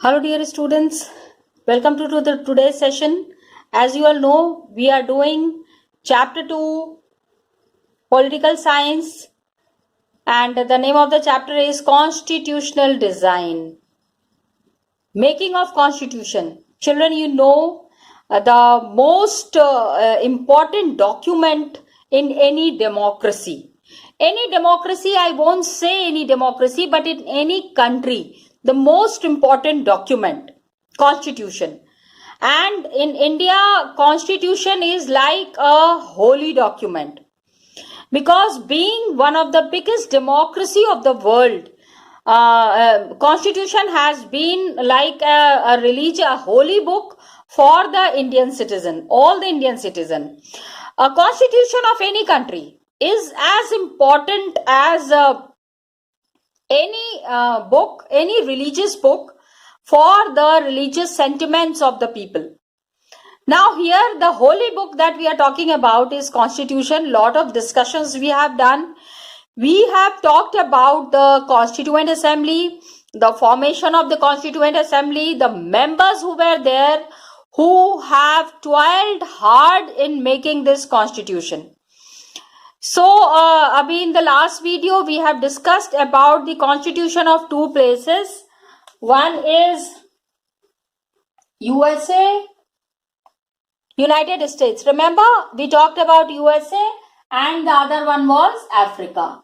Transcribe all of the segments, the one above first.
Hello dear students, welcome to today's session. As you all know, we are doing chapter 2 political science, and the name of the chapter is constitutional design. Making of constitution. Children, you know the most important document in any democracy. Any democracy, I won't say any democracy, but in any country, the most important document, constitution. And in India, constitution is like a holy document, because being one of the biggest democracy of the world, constitution has been like a religion, a holy book for the Indian citizen, all the Indian citizen. A constitution of any country is as important as any book, any religious book for the religious sentiments of the people. Now here the holy book that we are talking about is Constitution. Lot of discussions we have done. We have talked about the Constituent Assembly, the formation of the Constituent Assembly, the members who were there, who have toiled hard in making this Constitution. So, abhi in the last video, we have discussed about the Constitution of two places. One is USA, United States. Remember, we talked about USA, and the other one was Africa.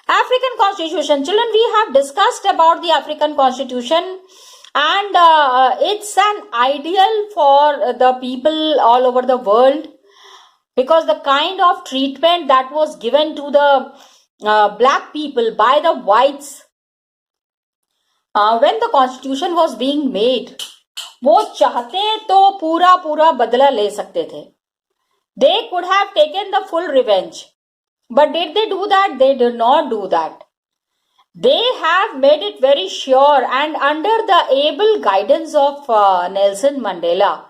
African Constitution. Children, we have discussed about the African Constitution, and it's an ideal for the people all over the world, because the kind of treatment that was given to the black people by the whites when the constitution was being made, वो चाहते तो पूरा बदला ले सकते थे. They could have taken the full revenge. But did they do that? They did not do that. They have made it very sure, and under the able guidance of Nelson Mandela,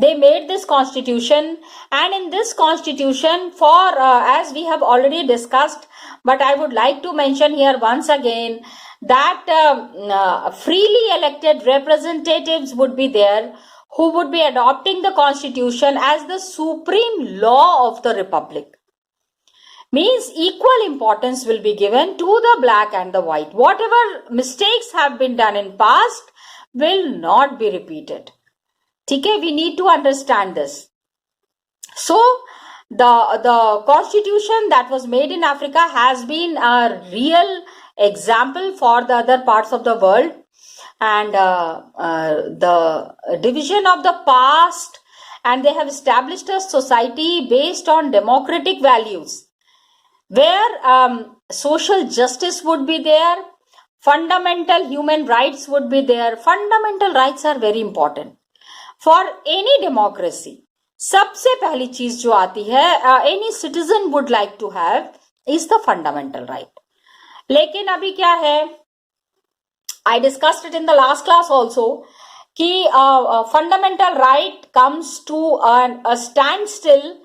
they made this constitution. And in this constitution, for as we have already discussed, but I would like to mention here once again that freely elected representatives would be there, who would be adopting the constitution as the supreme law of the republic. Means equal importance will be given to the black and the white. Whatever mistakes have been done in past will not be repeated. Okay, we need to understand this. So, the constitution that was made in Africa has been a real example for the other parts of the world. And the division of the past, and they have established a society based on democratic values, where social justice would be there, fundamental human rights would be there. Fundamental rights are very important for any democracy. सबसे पहली चीज जो आती है, any citizen would like to have is the fundamental right. लेकिन अभी क्या है, I discussed it in the last class also, कि fundamental right comes to a standstill.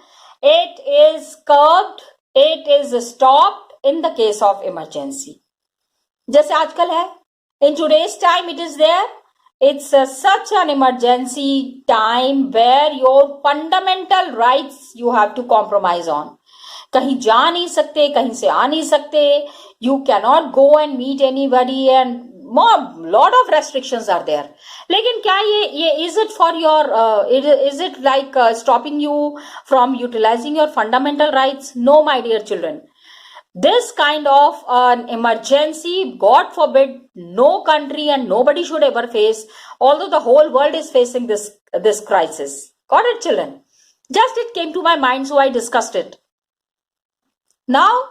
It is curbed, it is stopped in the case of emergency. जैसे आजकल है, in today's time it is there. It's such an emergency time where your fundamental rights you have to compromise on. कहीं जा नहीं सकते, कहीं से आ नहीं सकते. You cannot go and meet anybody, and lot of restrictions are there. लेकिन क्या ये is it for your is it like stopping you from utilizing your fundamental rights? No, my dear children. This kind of an emergency, God forbid, no country and nobody should ever face, although the whole world is facing this crisis. Got it, children? Just it came to my mind, so I discussed it. Now,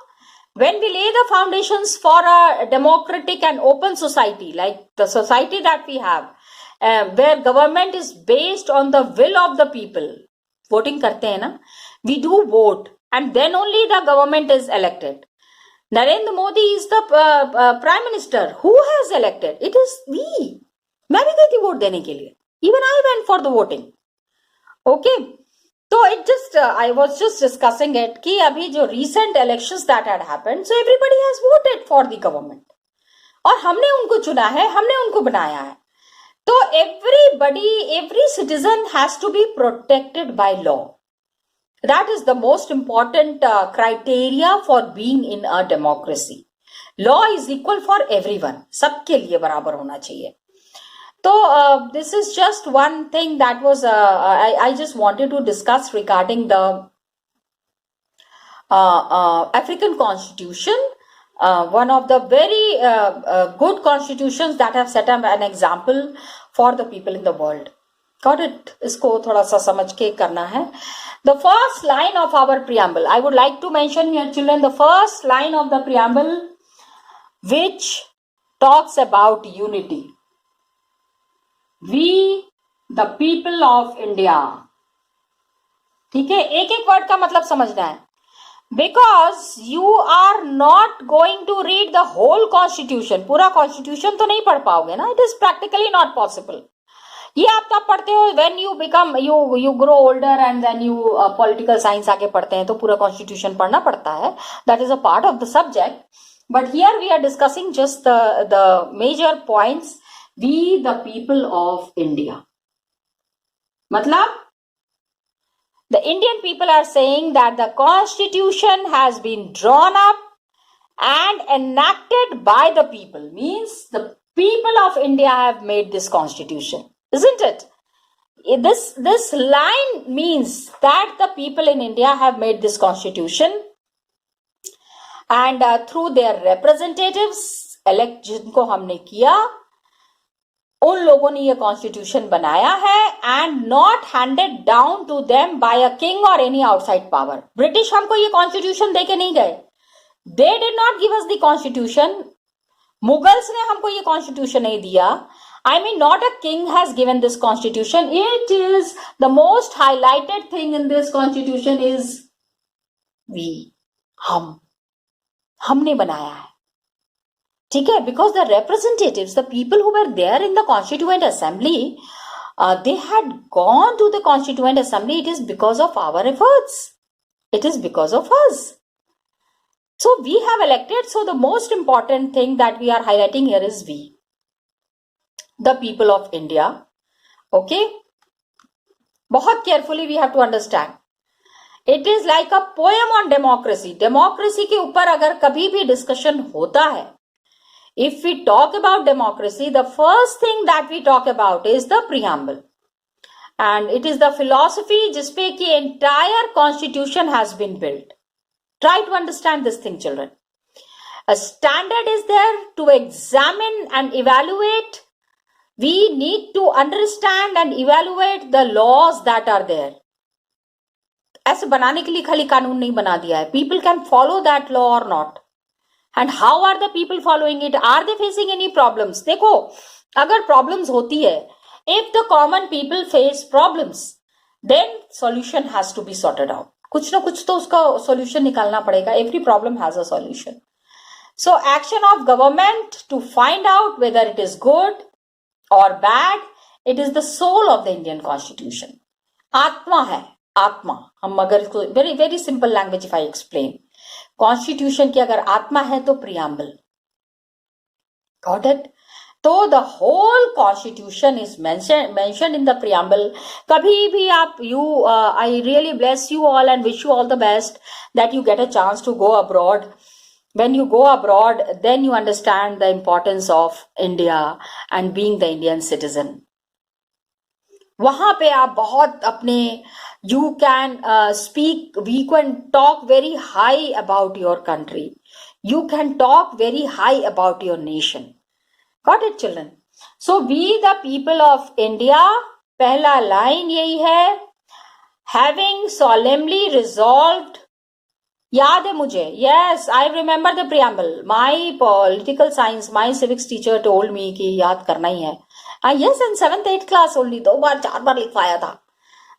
when we lay the foundations for a democratic and open society, like the society that we have, where government is based on the will of the people, voting karte hai na, we do vote, and then only the government is elected. Narendra Modi is the Prime Minister. Who has elected? It is we. मैं भी गई थी vote देने के लिए. Even I went for the voting. Okay. So it just, I was just discussing it कि अभी जो recent elections that had happened, so everybody has voted for the government. और हमने उनको चुना है, हमने उनको बनाया है. तो every citizen has to be protected by law. That is the most important criteria for being in a democracy. Law is equal for everyone. सबके लिए बराबर होना चाहिए. So this is just one thing that was I just wanted to discuss regarding the African Constitution. One of the very good constitutions that have set up an example for the people in the world. Got it? इसको थोड़ा सा समझ के करना है. The first line of our preamble, I would like to mention here, children, the first line of the preamble which talks about unity. We, the people of India. ठीक है, एक एक वर्ड का मतलब समझना है. Because you are not going to read the whole constitution. पूरा constitution तो नहीं पढ़ पाओगे ना. It is practically not possible. ये आप तब पढ़ते हो when you become you grow older and then you political science आके पढ़ते हैं तो पूरा constitution पढ़ना पड़ता है. That is a part of the subject. But here we are discussing just the major points. We, the people of India. मतलब the Indian people are saying that the constitution has been drawn up and enacted by the people. Means the people of India have made this constitution. Isn't it? This line means that the people in India have made this constitution and through their representatives, elect जिनको हमने किया, उन लोगों ने ये constitution बनाया है and not handed down to them by a king और एनी आउटसाइड पावर. ब्रिटिश हमको ये कॉन्स्टिट्यूशन देके नहीं गए. They did not give us the constitution. Mughals ने हमको ये कॉन्स्टिट्यूशन नहीं दिया. I mean, not a king has given this constitution. It is the most highlighted thing in this constitution is we, हमने बनाया है. ठीक है, because the representatives, the people who were there in the Constituent Assembly, they had gone to the Constituent Assembly. It is because of our efforts. It is because of us. So we have elected. So the most important thing that we are highlighting here is we, the people of India. Okay, बहुत carefully we have to understand. It is like a poem on democracy. Democracy के ऊपर अगर कभी भी discussion होता है, if we talk about democracy, the first thing that we talk about is the preamble. And it is the philosophy जिस पे कि entire constitution has been built. Try to understand this thing, children. A standard is there to examine and evaluate. We need to understand and evaluate the laws that are there. ऐसे बनाने के लिए खाली कानून नहीं बना दिया है. People can follow that law or not. And how are the people following it? Are they facing any problems? देखो, अगर problems होती है, if the common people face problems, then solution has to be sorted out. कुछ ना कुछ तो उसका solution निकालना पड़ेगा. Every problem has a solution. So action of government to find out whether it is good or bad, it is the soul of the Indian Constitution. आत्मा है, आत्मा. हम अगर इसको very very simple language if I explain, Constitution की अगर आत्मा है तो preamble. Got it? तो the whole Constitution is mentioned in the preamble. कभी भी आप I really bless you all and wish you all the best that you get a chance to go abroad. When you go abroad, then you understand the importance of India and being the Indian citizen. वहां पे आप बहुत अपने you can speak, we can talk very high about your country. You can talk very high about your nation. Got it, children? So we the people of India, पहला line यही है, having solemnly resolved. याद है मुझे. Yes, I remember the preamble. My political science, my civics teacher told me कि याद करना ही है. Yes, in 7th 8th class only, 2 बार 4 बार लिखवाया था.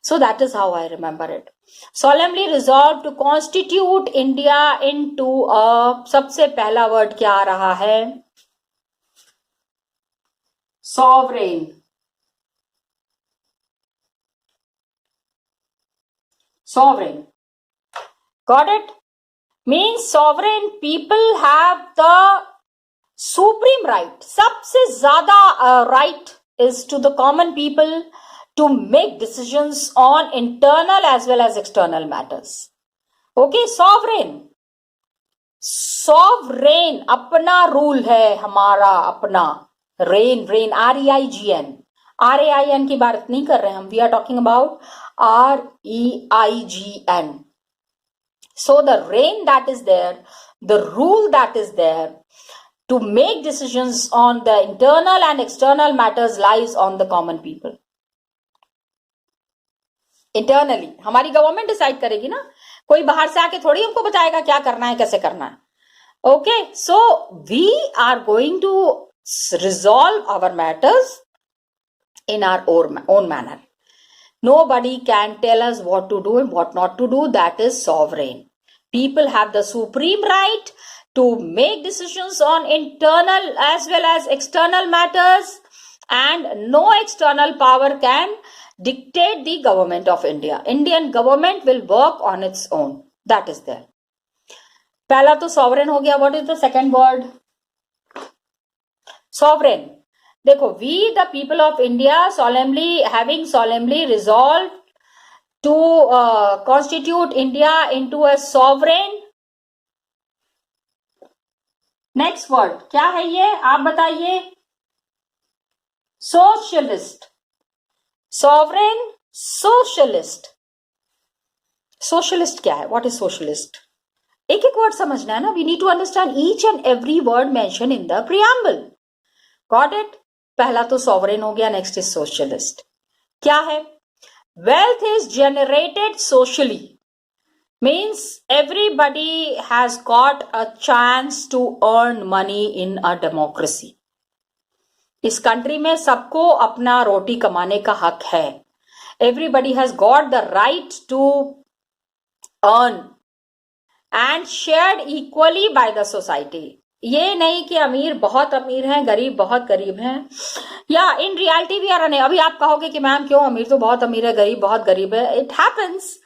So that is how I remember it. Solemnly resolved to constitute India into a, सबसे पहला word क्या आ रहा है? Sovereign. Sovereign. Got it? Means sovereign people have the supreme right, सबसे ज्यादा right is to the common people to make decisions on internal as well as external matters. Okay, sovereign अपना rule है हमारा अपना. reign REIGN RAIN की बात नहीं कर रहे हम, we are talking about REIGN. So the reign that is there, the rule that is there to make decisions on the internal and external matters lies on the common people. Internally हमारी government decide करेगी ना, कोई बाहर से आके थोड़ी हमको बताएगा क्या करना है कैसे करना है. Okay, so we are going to resolve our matters in our own manner. Nobody can tell us what to do and what not to do. That is sovereign. People have the supreme right to make decisions on internal as well as external matters, and no external power can dictate the government of India. Indian government will work on its own. That is there. पहला तो sovereign हो गया. What is the second word? Sovereign. देखो, we the people of India having solemnly resolved to constitute India into a sovereign. Next word क्या है ये, आप बताइए. Socialist. Sovereign socialist. Socialist क्या है? What is socialist? एक एक वर्ड समझना है ना. We need to understand each and every word mentioned in the preamble. Got it? पहला तो sovereign हो गया. Next is socialist. क्या है? Wealth is generated socially. Means everybody has got a chance to earn money in a democracy. इस country में सबको अपना रोटी कमाने का हक है. Everybody has got the right to earn and shared equally by the society. ये नहीं कि अमीर बहुत अमीर हैं, गरीब बहुत गरीब हैं. या इन रियलिटी भी आ रहा है. अभी आप कहोगे कि मैम क्यों, अमीर तो बहुत अमीर है, गरीब बहुत गरीब है. It happens.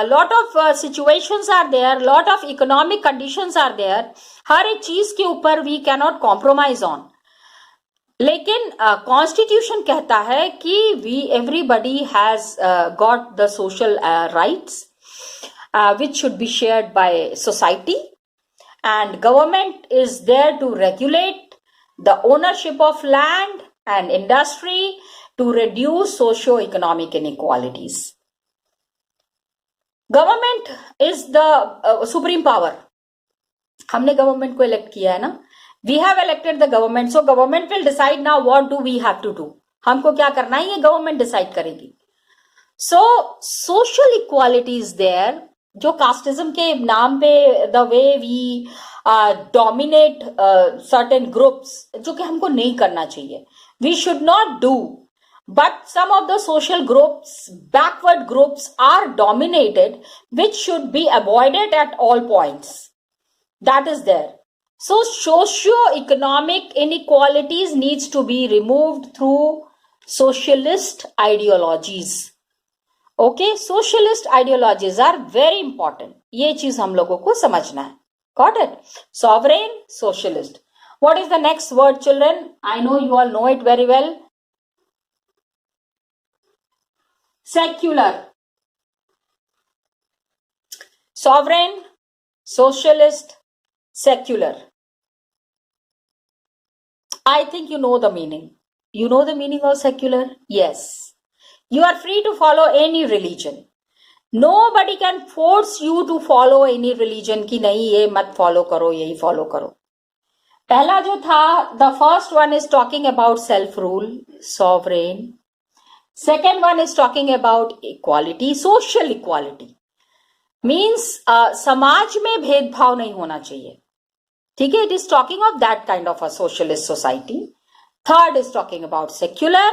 Lot of situations are there, lot of economic conditions are there. हर एक चीज के ऊपर we can not compromise on. लेकिन कॉन्स्टिट्यूशन कहता है कि everybody has got the social rights which should be shared by society, and government is there to regulate the ownership of land and industry to reduce socio-economic inequalities. Government is the supreme power. हमने government को elect किया है ना. We have elected the government, so government will decide now what do we have to do. हमको क्या करना है ये government decide करेगी. So social equality is there. जो कास्टिज्म के नाम पे the way we dominate certain groups, जो कि हमको नहीं करना चाहिए. We should not do, but some of the social groups, backward groups are dominated, which should be avoided at all points. That is there. So socio economic inequalities needs to be removed through socialist ideologies. Okay, socialist ideologies are very important. ये चीज हम लोगों को समझना है. Got it? Sovereign, socialist. What is the next word children? I know you all no it very well. Secular. Sovereign, socialist, secular. I think you know the meaning. You know the meaning of secular? Yes. You are free to follow any religion. Nobody can force you to follow any religion कि नहीं ये मत follow करो, यही follow करो. पहला जो था, the first one is talking about self-rule, sovereign. Second one is talking about equality, social equality. Means समाज में भेदभाव नहीं होना चाहिए. ठीक है? It is talking of that kind of a socialist society. Third is talking about secular,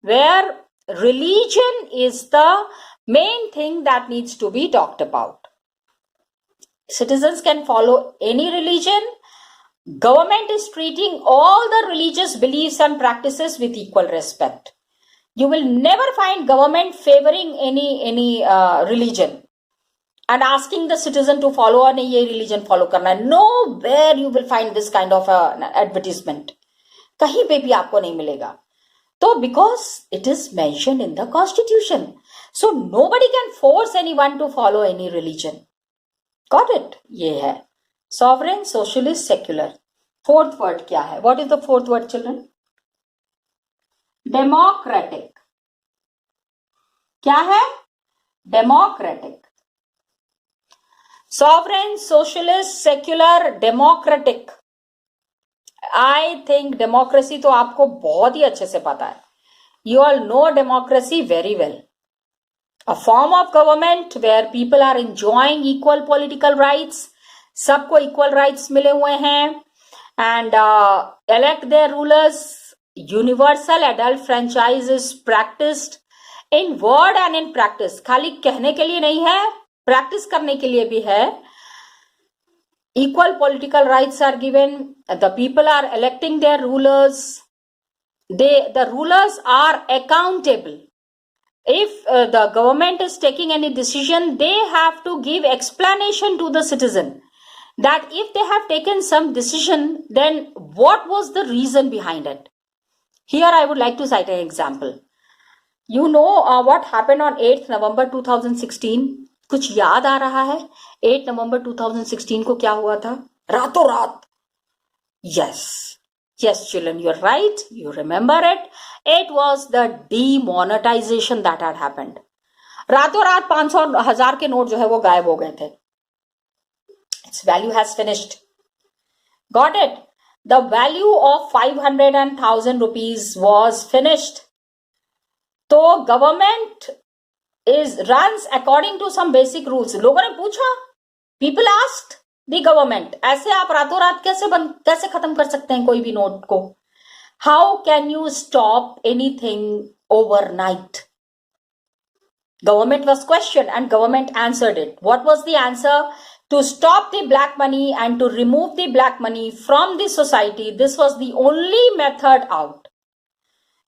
where religion is the main thing that needs to be talked about. Citizens can follow any religion. Government is treating all the religious beliefs and practices with equal respect. You will never find government favoring any religion. and asking the citizen to follow और नहीं ये religion follow करना है. Nowhere you will find this kind of advertisement. कहीं पे भी आपको नहीं मिलेगा. तो because it is mentioned in the constitution, so nobody can force anyone to follow any religion. Got it? ये है sovereign, socialist, secular. Fourth word क्या है? What is the fourth word, children? Democratic. क्या है? Democratic. Sovereign, socialist, secular, democratic. I think democracy तो आपको बहुत ही अच्छे से पता है. You all know democracy very well. A form of government where people are enjoying equal political rights. सबको equal rights मिले हुए हैं. And elect their rulers. Universal adult franchise is practiced in word and in practice. खाली कहने के लिए नहीं है, practice करने के लिए भी है. Equal political rights are given. The people are electing their rulers. The rulers are accountable. If the government is taking any decision, they have to give explanation to the citizen that if they have taken some decision, then what was the reason behind it. Here I would like to cite an example. You know what happened on 8th November 2016? कुछ याद आ रहा है? 8 नवंबर 2016 को क्या हुआ था? रातों रात. Yes, children, you're right. You remember it. It was the demonetization that had happened. रातों रात 500,000 के नोट जो है वो गायब हो गए थे. Its value has finished. Got it? The value of 500 and 1,000 rupees was finished. तो government runs according to some basic rules. लोगों ने पूछा, people asked the government, ऐसे आप रातों रात कैसे खत्म कर सकते हैं कोई भी नोट को? How can you stop anything overnight? Government was questioned and government answered it. What was the answer? To stop the black money and to remove the black money from the society. This was the only method out.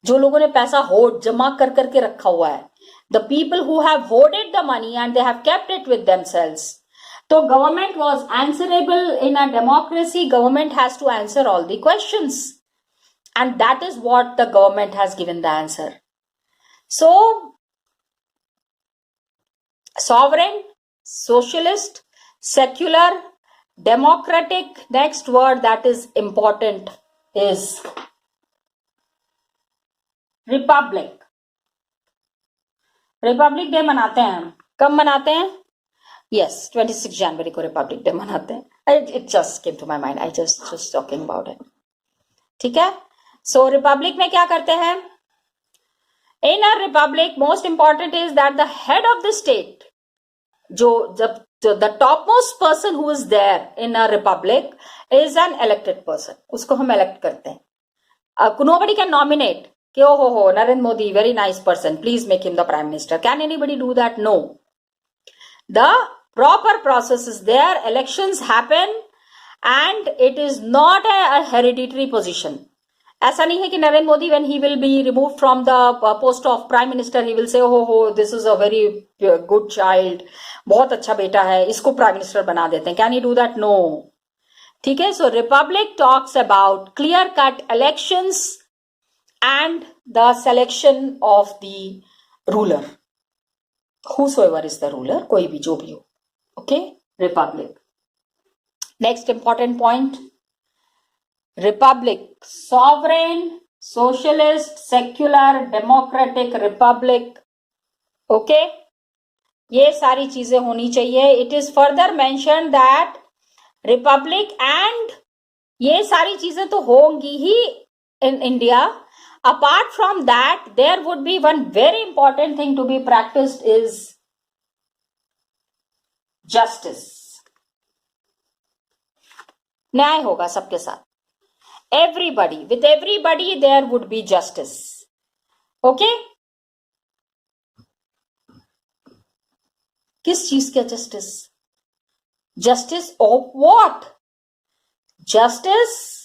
जो लोगों ने पैसा होड़ जमा कर करके रखा हुआ है, the people who have hoarded the money and they have kept it with themselves. So government was answerable. In a democracy, government has to answer all the questions. And that is what the government has given the answer. So, sovereign, socialist, secular, democratic. Next word that is important is Republic. Republic day मनाते हैं हम. कब मनाते हैं? Yes, 26 जनवरी को Republic day मनाते हैं. It just came to my mind. I just talking about it. ठीक है. सो रिपब्लिक में क्या करते हैं? In a republic most important is that the head of the state, the top most person who is there in a republic is an elected person. उसको हम elect करते हैं. नोबडी कैन नॉमिनेट कि हो Narendra Modi, very nice person, please make him the prime minister. Can anybody do that? No. The proper process is there. Elections happen and it is not a hereditary position. ऐसा नहीं है कि Narendra Modi, when he will be removed from the post of prime minister, he will say, this is a very good child, बहुत अच्छा बेटा है, इसको prime minister बना देते हैं. Can he do that? No. ठीक है. So Republic talks about clear-cut elections and the selection of the ruler, whosoever is the ruler, कोई भी जो भी हो. Okay, republic. Next important point, republic, sovereign, socialist, secular, democratic, republic. Okay, ये सारी चीजें होनी चाहिए. It is further mentioned that republic and ये सारी चीजें तो होंगी ही in India. Apart from that, there would be one very important thing to be practiced is justice. न्याय होगा सबके साथ. Everybody, with everybody there would be justice. Okay? किस चीज का justice? Justice of what? Justice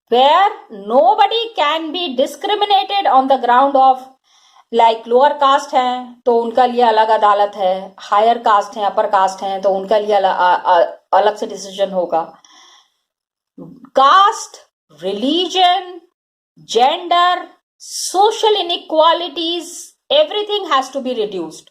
where nobody can be discriminated on the ground of like lower caste हैं तो उनका लिए अलग अदालत है, हायर कास्ट हैं, अपर कास्ट हैं तो उनका लिए अलग से डिसीजन होगा. Caste, religion, gender, social inequalities, everything has to be reduced.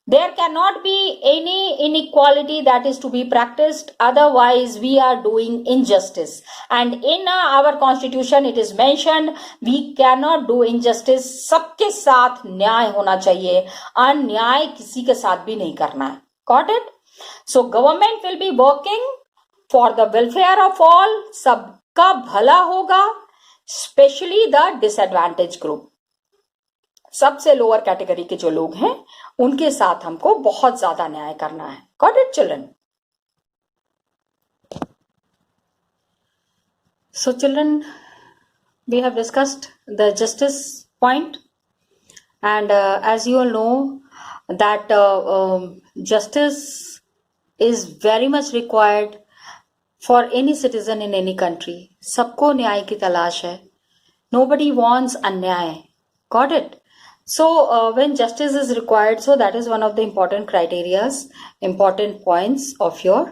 There cannot be any inequality that is to be practiced, otherwise we are doing injustice. And in our constitution it is mentioned we cannot do injustice. सबके साथ न्याय होना चाहिए, अन्याय किसी के साथ भी नहीं करना है. Got it? So government will be working for the welfare of all, सबका भला होगा, स्पेशली द डिसएडवांटेज ग्रुप. सबसे लोअर कैटेगरी के जो लोग हैं उनके साथ हमको बहुत ज्यादा न्याय करना है. Got it children? So children, we have discussed the justice point and as you all know that justice is very much required for any citizen in any country. सबको न्याय की तलाश है. Nobody wants अन्याय. Got it? So when justice is required, so that is one of the important criterias, important points of your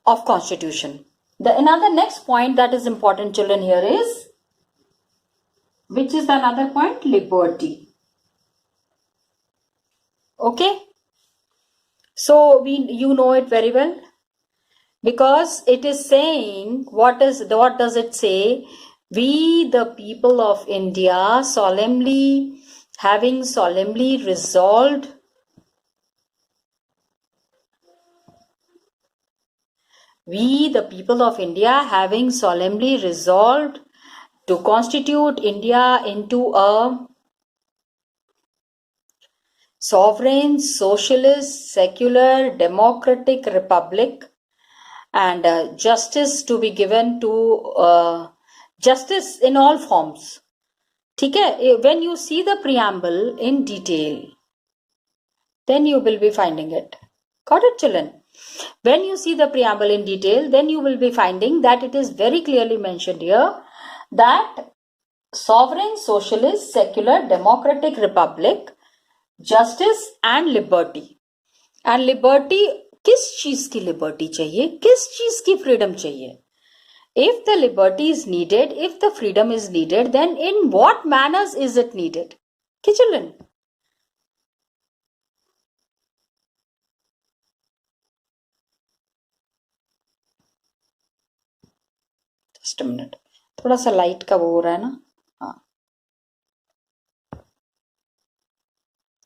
of constitution. The another next point that is important, children, here is, which is another point, liberty. Okay, so you know it very well because it is saying what does it say? We the people of India having solemnly resolved to constitute India into a sovereign, socialist, secular, democratic republic, and justice to be given to justice in all forms. ठीक है? When you see the preamble in detail, then you will be finding it. Got it, children? When you see the preamble in detail, then you will be finding that it is very clearly mentioned here that sovereign, socialist, secular, democratic republic, justice and liberty. And liberty, किस चीज की liberty चाहिए, किस चीज की freedom चाहिए? If the liberty is needed, if the freedom is needed, then in what manners is it needed? Children, just a minute, थोड़ा सा लाइट का वो हो रहा है ना. हाँ,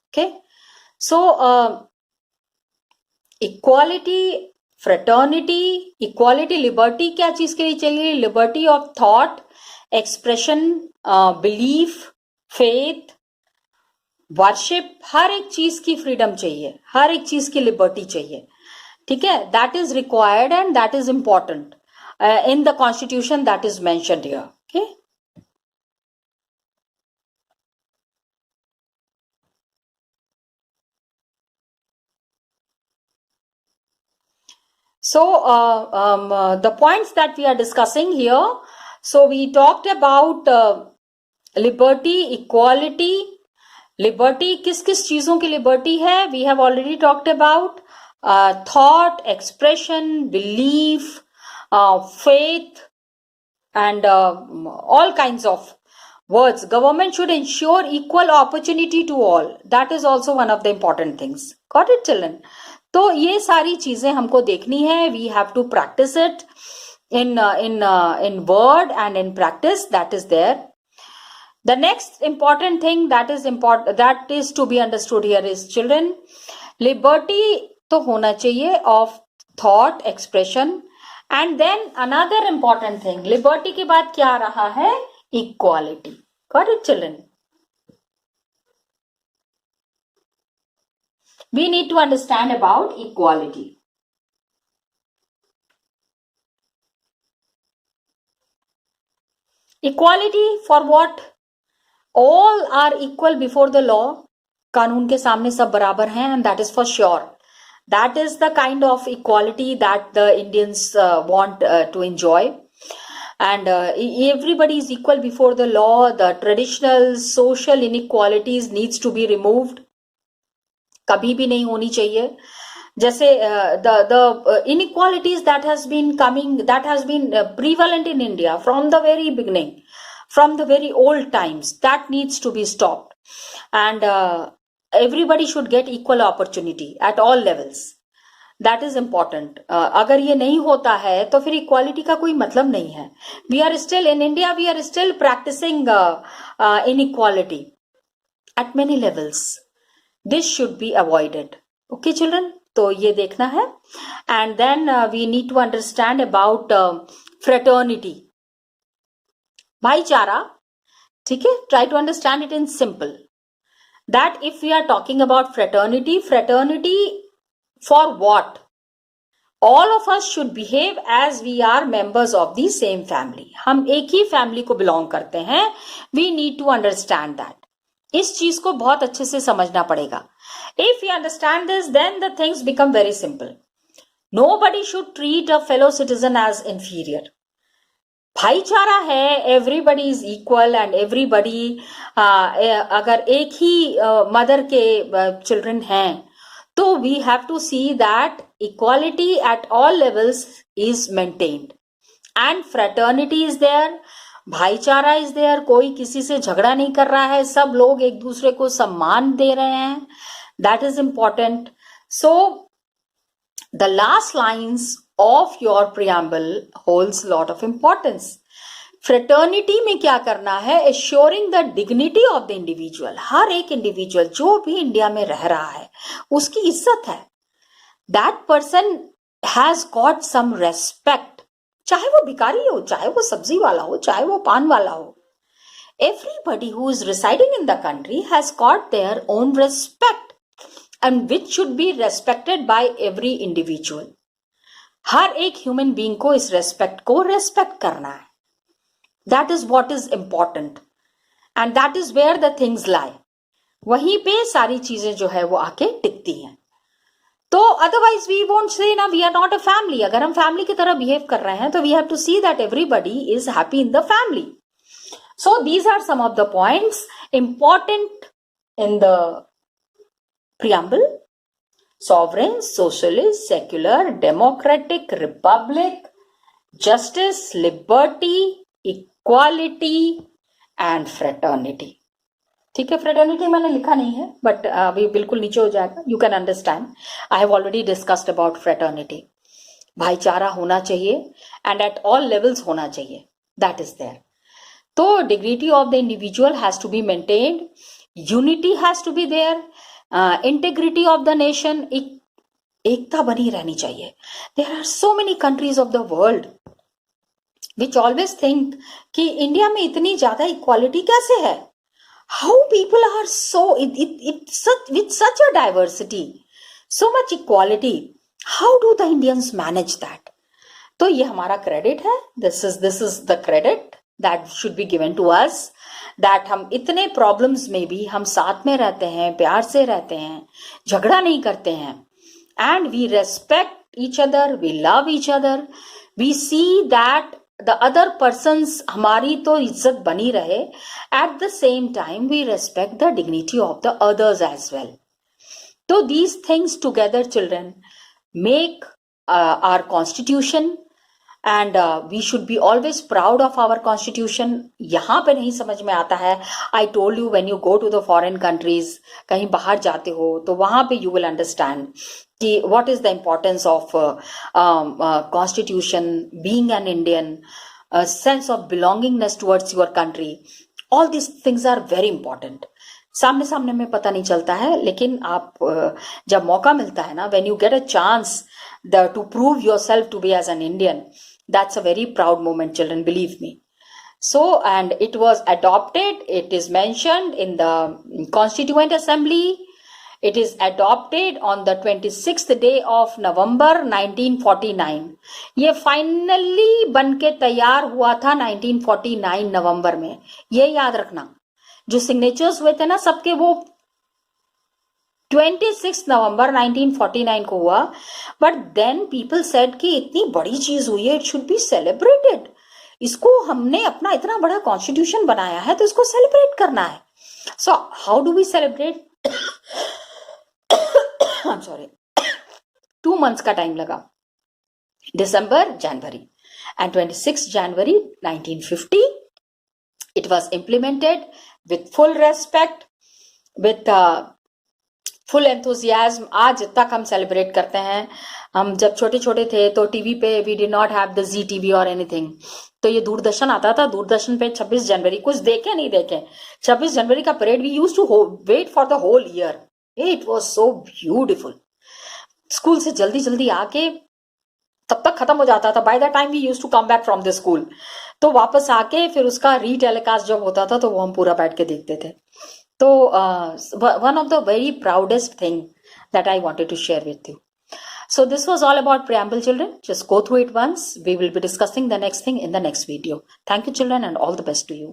okay. So equality, fraternity, equality, liberty क्या चीज के लिए चाहिए? Liberty of thought, expression, belief, faith, worship, हर एक चीज की फ्रीडम चाहिए, हर एक चीज की लिबर्टी चाहिए. ठीक है? That is required and that is important in the constitution that is mentioned here. Okay, so the points that we are discussing here, so we talked about liberty, equality. Liberty, किस किस चीजों की liberty है? We have already talked about thought, expression, belief, faith, and all kinds of words. Government should ensure equal opportunity to all. That is also one of the important things. Got it, children? तो ये सारी चीजें हमको देखनी है. We have to practice it in word and in practice. That is there. The next important thing that is to be understood here is, children, liberty तो होना चाहिए of thought, expression. And then another important thing, liberty के बाद क्या आ रहा है? Equality. Got it, children? We need to understand about equality. Equality for what? All are equal before the law. कानून के सामने सब बराबर हैं, and that is for sure. That is the kind of equality that the Indians want to enjoy. And everybody is equal before the law. The traditional social inequalities needs to be removed. कभी भी नहीं होनी चाहिए. जैसे the inequalities that has been prevalent in India from the very beginning, from the very old times, that needs to be stopped. And everybody should get equal opportunity at all levels. That is important. अगर ये नहीं होता है तो फिर equality का कोई मतलब नहीं है. We are still in India, we are still practicing inequality at many levels. This should be avoided. Okay, children? तो ये देखना है. And then we need to understand about fraternity. भाईचारा, ठीक है? Try to understand it in simple. That if we are talking about fraternity for what? All of us should behave as we are members of the same family. हम एक ही family को belong करते हैं. We need to understand that. इस चीज को बहुत अच्छे से समझना पड़ेगा. If we understand this, then the things become very simple. Nobody should treat a fellow citizen as inferior. भाईचारा है, everybody is equal and everybody अगर एक ही मदर के children हैं, तो we have to see that equality at all levels is maintained and fraternity is there. भाईचारा is there. कोई किसी से झगड़ा नहीं कर रहा है, सब लोग एक दूसरे को सम्मान दे रहे हैं. That is important. So the last lines of your preamble holds lot of importance. Fraternity में क्या करना है? Assuring the dignity of the individual. हर एक इंडिविजुअल जो भी इंडिया में रह रहा है उसकी इज्जत है. That person has got some respect. चाहे वो भिखारी हो, चाहे वो सब्जी वाला हो, चाहे वो पान वाला हो. Everybody who is residing in the country has got their own respect and which should be respected by every individual. हर एक ह्यूमन बीइंग को इस रेस्पेक्ट को रेस्पेक्ट करना है. That is what is important and that is where the things lie. वहीं पे सारी चीजें जो है वो आके टिकती हैं. तो अदरवाइज वी वोंट से ना we are not a family. अगर हम फैमिली की तरह बिहेव कर रहे हैं तो we have to see that everybody is happy in the family. So these are some of the points important in the preamble. Sovereign, socialist, secular, democratic, republic, justice, liberty, equality and fraternity. ठीक है, fraternity मैंने लिखा नहीं है but अभी बिल्कुल नीचे हो जाएगा. You can understand. I have already discussed about fraternity. भाईचारा होना चाहिए एंड एट ऑल लेवल्स होना चाहिए. That is there. तो dignity of the individual has to be maintained. Unity has to be there. Integrity of the nation, एकता बनी रहनी चाहिए. There are so many countries of the world which always think कि India में इतनी ज्यादा equality कैसे है. How people are so with such a diversity, so much equality. How do the Indians manage that? तो ये हमारा credit है. This is the credit that should be given to us. That हम इतने problems में भी हम साथ में रहते हैं, प्यार से रहते हैं, झगड़ा नहीं करते हैं. And we respect each other, we love each other. We see that the other persons हमारी तो इज्जत बनी रहे. At the same time we respect the dignity of the others as well. So these things together, children, make our constitution and we should be always proud of our constitution. यहाँ पे नहीं समझ में आता है. I told you when you go to the foreign countries, कहीं बाहर जाते हो तो वहां पे you will understand कि what is the importance of constitution, being an Indian, a sense of belongingness towards your country. All these things are very important. सामने सामने में पता नहीं चलता है, लेकिन आप जब मौका मिलता है ना, when you get a chance to prove yourself to be as an Indian, that's a very proud moment, children, believe me. So, and it was adopted, it is mentioned in the Constituent Assembly. It is adopted on the 26th day of November 1949. ये finally बनके तैयार हुआ था 1949 नवंबर में. ये याद रखना. जो सिग्नेचर्स हुए थे ना सबके, वो 26 नवंबर 1949 को हुआ, बट देन पीपल सेड कि इतनी बड़ी चीज हुई है, इट शुड बी सेलिब्रेटेड, इसको हमने अपना इतना बड़ा कॉन्स्टिट्यूशन बनाया है तो इसको सेलिब्रेट करना है. So how do we celebrate? I am sorry, 2 months का टाइम लगा, दिसंबर, जनवरी, and 26 January 1950 it was implemented with full respect, with full enthusiasm. आज तक हम सेलिब्रेट करते हैं. हम जब छोटे छोटे थे तो टीवी पे we did not have the Zee TV और एनीथिंग, तो ये दूरदर्शन आता था. दूरदर्शन पे 26 जनवरी, कुछ देखे नहीं देखे, 26 जनवरी का parade we use to wait for the whole year. It was so beautiful. School से जल्दी जल्दी आके तब तक खत्म हो जाता था. By the time we use to come back from the school, तो वापस आके फिर उसका रीटेलीकास्ट जब होता था तो वो हम पूरा बैठ के देखते थे. तो one of the very proudest thing that I wanted to share with you. So this was all about preamble, children. Just go through it once. We will be discussing the next thing in the next video. Thank you, children, and all the best to you.